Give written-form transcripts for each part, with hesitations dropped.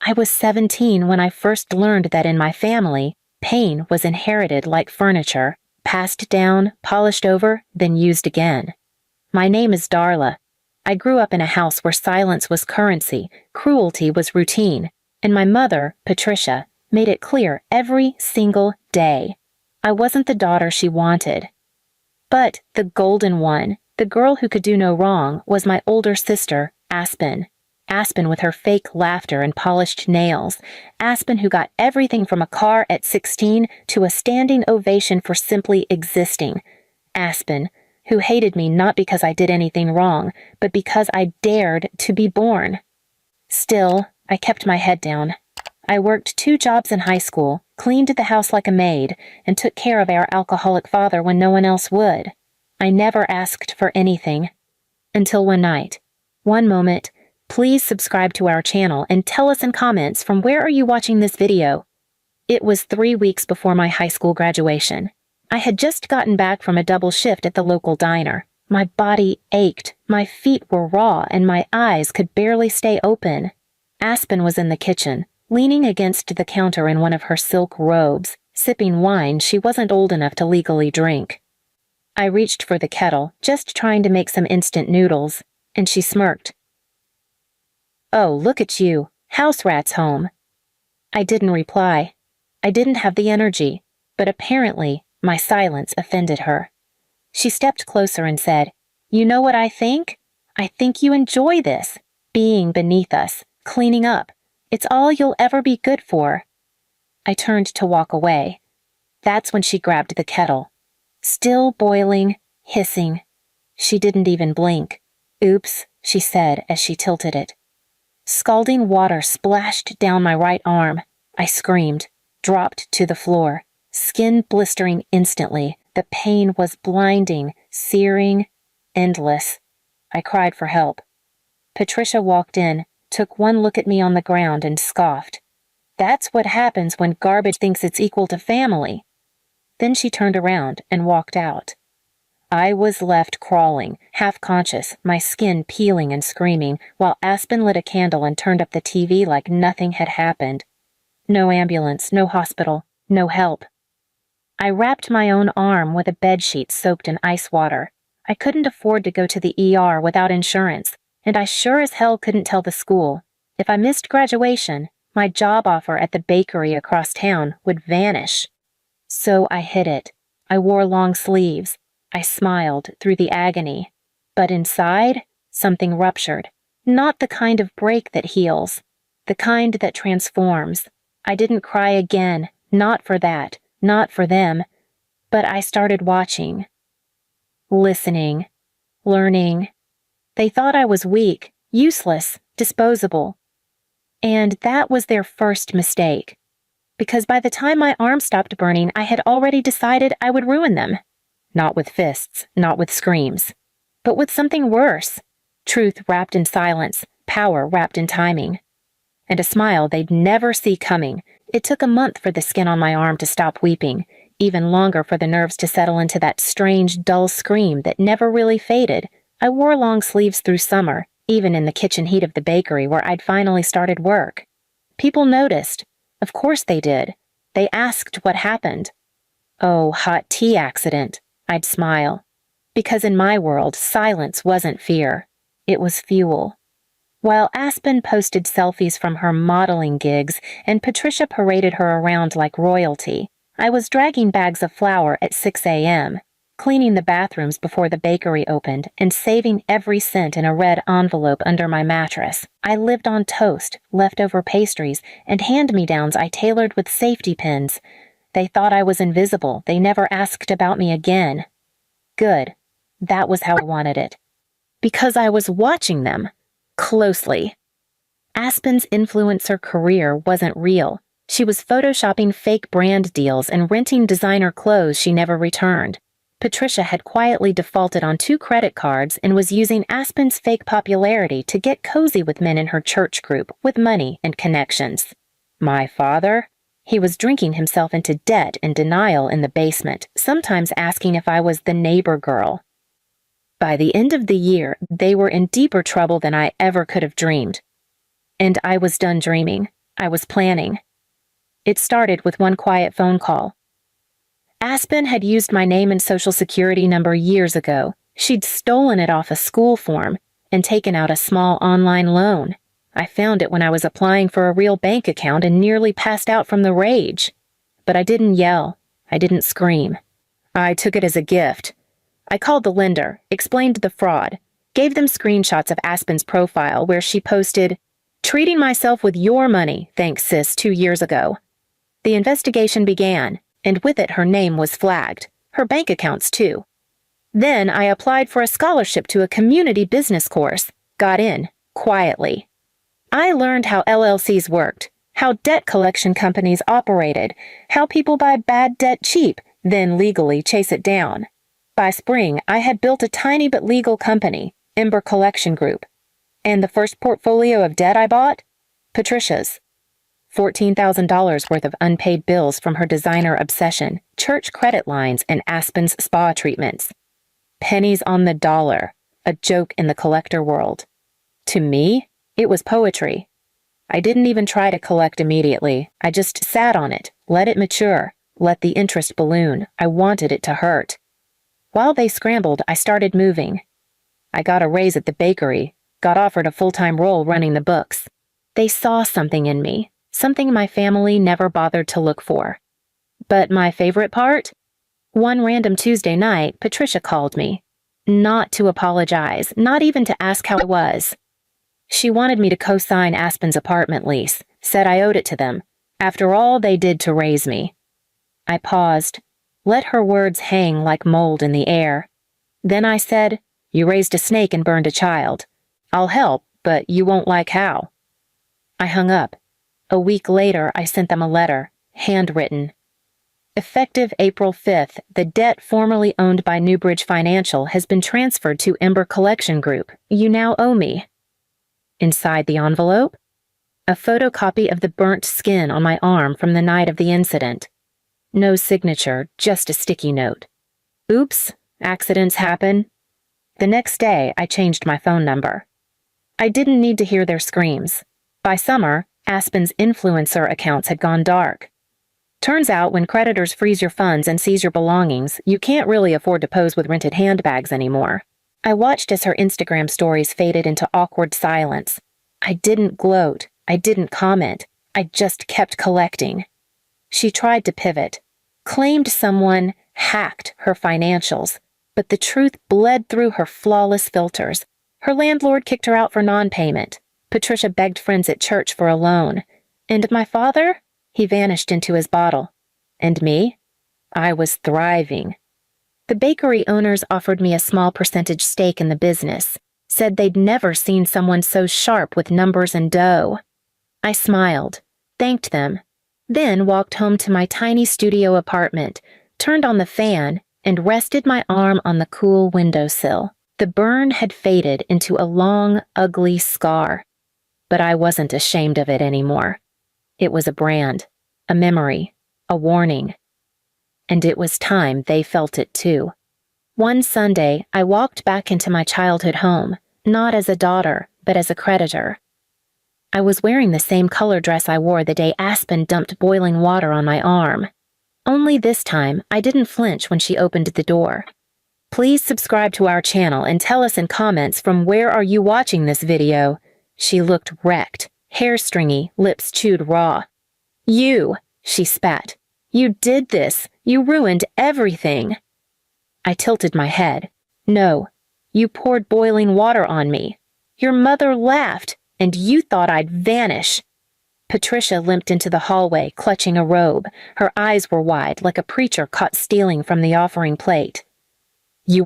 I was 17 when I first learned that in my family, pain was inherited like furniture, passed down, polished over, then used again. My name is Darla. I grew up in a house where silence was currency, cruelty was routine, and my mother, Patricia, made it clear every single day. I wasn't the daughter she wanted. But the golden one, the girl who could do no wrong, was my older sister, Aspen. Aspen with her fake laughter and polished nails. Aspen who got everything from a car at 16 to a standing ovation for simply existing. Aspen who hated me not because I did anything wrong, but because I dared to be born. Still, I kept my head down. I worked 2 jobs in high school, cleaned the house like a maid, and took care of our alcoholic father when no one else would. I never asked for anything. Until one night. One moment. Please subscribe to our channel and tell us in comments from where are you watching this video. It was 3 weeks before my high school graduation. I had just gotten back from a double shift at the local diner. My body ached, my feet were raw, and my eyes could barely stay open. Aspen was in the kitchen, leaning against the counter in one of her silk robes, sipping wine she wasn't old enough to legally drink. I reached for the kettle, just trying to make some instant noodles, and she smirked. "Oh, look at you. House rat's home." I didn't reply. I didn't have the energy, but apparently my silence offended her. She stepped closer and said, "You know what I think? I think you enjoy this, being beneath us, cleaning up. It's all you'll ever be good for." I turned to walk away. That's when she grabbed the kettle. Still boiling, hissing. She didn't even blink. "Oops," she said as she tilted it. Scalding water splashed down my right arm. I screamed, dropped to the floor, skin blistering instantly. The pain was blinding, searing, endless. I cried for help. Patricia walked in, took one look at me on the ground and scoffed. "That's what happens when garbage thinks it's equal to family." Then she turned around and walked out. I was left crawling, half-conscious, my skin peeling and screaming, while Aspen lit a candle and turned up the TV like nothing had happened. No ambulance, no hospital, no help. I wrapped my own arm with a bedsheet soaked in ice water. I couldn't afford to go to the ER without insurance, and I sure as hell couldn't tell the school. If I missed graduation, my job offer at the bakery across town would vanish. So I hid it. I wore long sleeves. I smiled through the agony. But inside, something ruptured. Not the kind of break that heals. The kind that transforms. I didn't cry again. Not for that. Not for them. But I started watching. Listening. Learning. They thought I was weak, useless, disposable. And that was their first mistake. Because by the time my arm stopped burning, I had already decided I would ruin them. Not with fists, not with screams, but with something worse. Truth wrapped in silence, power wrapped in timing. And a smile they'd never see coming. It took a month for the skin on my arm to stop weeping, even longer for the nerves to settle into that strange, dull scream that never really faded. I wore long sleeves through summer, even in the kitchen heat of the bakery where I'd finally started work. People noticed. Of course they did. They asked what happened. "Oh, hot tea accident." I'd smile. Because in my world, silence wasn't fear. It was fuel. While Aspen posted selfies from her modeling gigs and Patricia paraded her around like royalty, I was dragging bags of flour at 6 a.m., cleaning the bathrooms before the bakery opened, and saving every cent in a red envelope under my mattress. I lived on toast, leftover pastries, and hand-me-downs I tailored with safety pins. They thought I was invisible. They never asked about me again. Good. That was how I wanted it. Because I was watching them. Closely. Aspen's influencer career wasn't real. She was photoshopping fake brand deals and renting designer clothes she never returned. Patricia had quietly defaulted on 2 credit cards and was using Aspen's fake popularity to get cozy with men in her church group with money and connections. My father? He was drinking himself into debt and denial in the basement, sometimes asking if I was the neighbor girl. By the end of the year, they were in deeper trouble than I ever could have dreamed. And I was done dreaming. I was planning. It started with one quiet phone call. Aspen had used my name and social security number years ago. She'd stolen it off a school form and taken out a small online loan. I found it when I was applying for a real bank account and nearly passed out from the rage. But I didn't yell. I didn't scream. I took it as a gift. I called the lender, explained the fraud, gave them screenshots of Aspen's profile where she posted, "Treating myself with your money, thanks sis, 2 years ago." The investigation began, and with it her name was flagged, her bank accounts too. Then I applied for a scholarship to a community business course, got in, quietly. I learned how LLCs worked, how debt collection companies operated, how people buy bad debt cheap, then legally chase it down. By spring, I had built a tiny but legal company, Ember Collection Group. And the first portfolio of debt I bought? Patricia's. $14,000 worth of unpaid bills from her designer obsession, church credit lines, and Aspen's spa treatments. Pennies on the dollar, a joke in the collector world. To me, it was poetry. I didn't even try to collect immediately. I just sat on it, let it mature, let the interest balloon. I wanted it to hurt. While they scrambled, I started moving. I got a raise at the bakery, got offered a full-time role running the books. They saw something in me, something my family never bothered to look for. But my favorite part? One random Tuesday night, Patricia called me. Not to apologize, not even to ask how I was. She wanted me to co-sign Aspen's apartment lease, said I owed it to them, after all they did to raise me. I paused, let her words hang like mold in the air. Then I said, "You raised a snake and burned a child. I'll help, but you won't like how." I hung up. A week later, I sent them a letter, handwritten. Effective April 5th, the debt formerly owned by Newbridge Financial has been transferred to Ember Collection Group. You now owe me. Inside the envelope? A photocopy of the burnt skin on my arm from the night of the incident. No signature, just a sticky note. Oops, accidents happen. The next day, I changed my phone number. I didn't need to hear their screams. By summer, Aspen's influencer accounts had gone dark. Turns out when creditors freeze your funds and seize your belongings, you can't really afford to pose with rented handbags anymore. I watched as her Instagram stories faded into awkward silence. I didn't gloat. I didn't comment. I just kept collecting. She tried to pivot, claimed someone hacked her financials, but the truth bled through her flawless filters. Her landlord kicked her out for non-payment. Patricia begged friends at church for a loan. And my father? He vanished into his bottle. And me? I was thriving. The bakery owners offered me a small percentage stake in the business, said they'd never seen someone so sharp with numbers and dough. I smiled, thanked them, then walked home to my tiny studio apartment, turned on the fan, and rested my arm on the cool windowsill. The burn had faded into a long, ugly scar. But I wasn't ashamed of it anymore. It was a brand, a memory, a warning. And it was time they felt it too. One Sunday, I walked back into my childhood home, not as a daughter, but as a creditor. I was wearing the same color dress I wore the day Aspen dumped boiling water on my arm. Only this time, I didn't flinch when she opened the door. Please subscribe to our channel and tell us in comments from where are you watching this video. She looked wrecked, hair stringy, lips chewed raw. You, she spat. You did this. You ruined everything. I tilted my head. No, you poured boiling water on me. Your mother laughed, and you thought I'd vanish. Patricia limped into the hallway, clutching a robe. Her eyes were wide, like a preacher caught stealing from the offering plate. You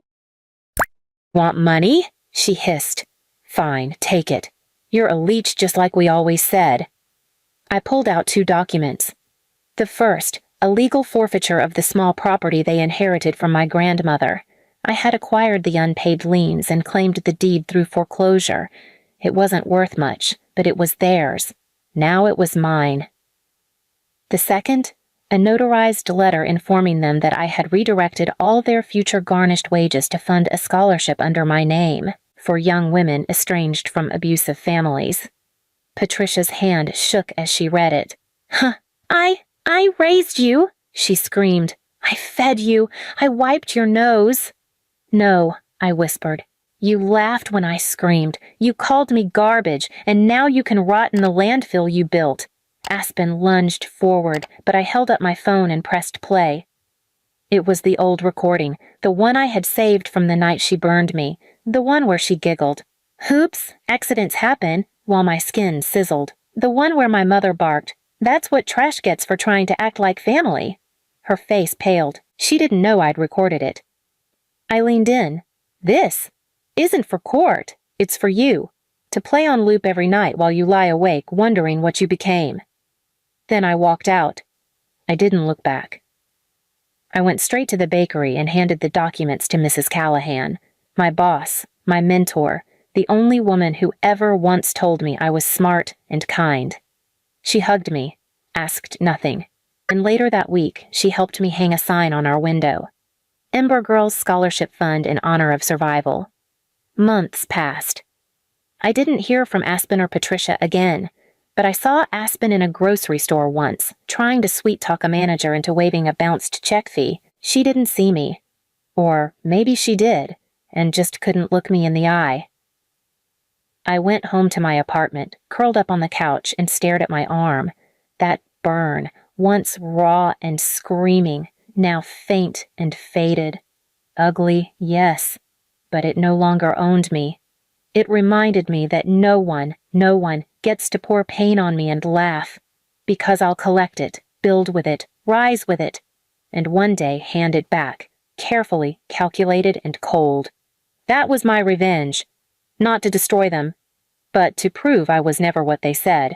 want money? She hissed. Fine, take it. You're a leech just like we always said. I pulled out 2 documents. The first, a legal forfeiture of the small property they inherited from my grandmother. I had acquired the unpaid liens and claimed the deed through foreclosure. It wasn't worth much, but it was theirs. Now it was mine. The second, a notarized letter informing them that I had redirected all their future garnished wages to fund a scholarship under my name for young women estranged from abusive families. Patricia's hand shook as she read it. Huh, I raised you, she screamed. I fed you. I wiped your nose. No, I whispered. You laughed when I screamed. You called me garbage, and now you can rot in the landfill you built. Aspen lunged forward, but I held up my phone and pressed play. It was the old recording, the one I had saved from the night she burned me, the one where she giggled. Hoops, accidents happen, while my skin sizzled. The one where my mother barked, that's what trash gets for trying to act like family. Her face paled. She didn't know I'd recorded it. I leaned in. This isn't for court. It's for you, to play on loop every night while you lie awake wondering what you became. Then I walked out. I didn't look back. I went straight to the bakery and handed the documents to Mrs. Callahan, my boss, my mentor, the only woman who ever once told me I was smart and kind. She hugged me, asked nothing, and later that week she helped me hang a sign on our window. Ember Girls Scholarship Fund in honor of survival. Months passed. I didn't hear from Aspen or Patricia again, but I saw Aspen in a grocery store once, trying to sweet-talk a manager into waiving a bounced check fee. She didn't see me. Or maybe she did, and just couldn't look me in the eye. I went home to my apartment, curled up on the couch, and stared at my arm. That burn, once raw and screaming, now faint and faded. Ugly, yes, but it no longer owned me. It reminded me that no one gets to pour pain on me and laugh, because I'll collect it, build with it, rise with it, and one day hand it back, carefully, calculated, and cold. That was my revenge. Not to destroy them, but to prove I was never what they said.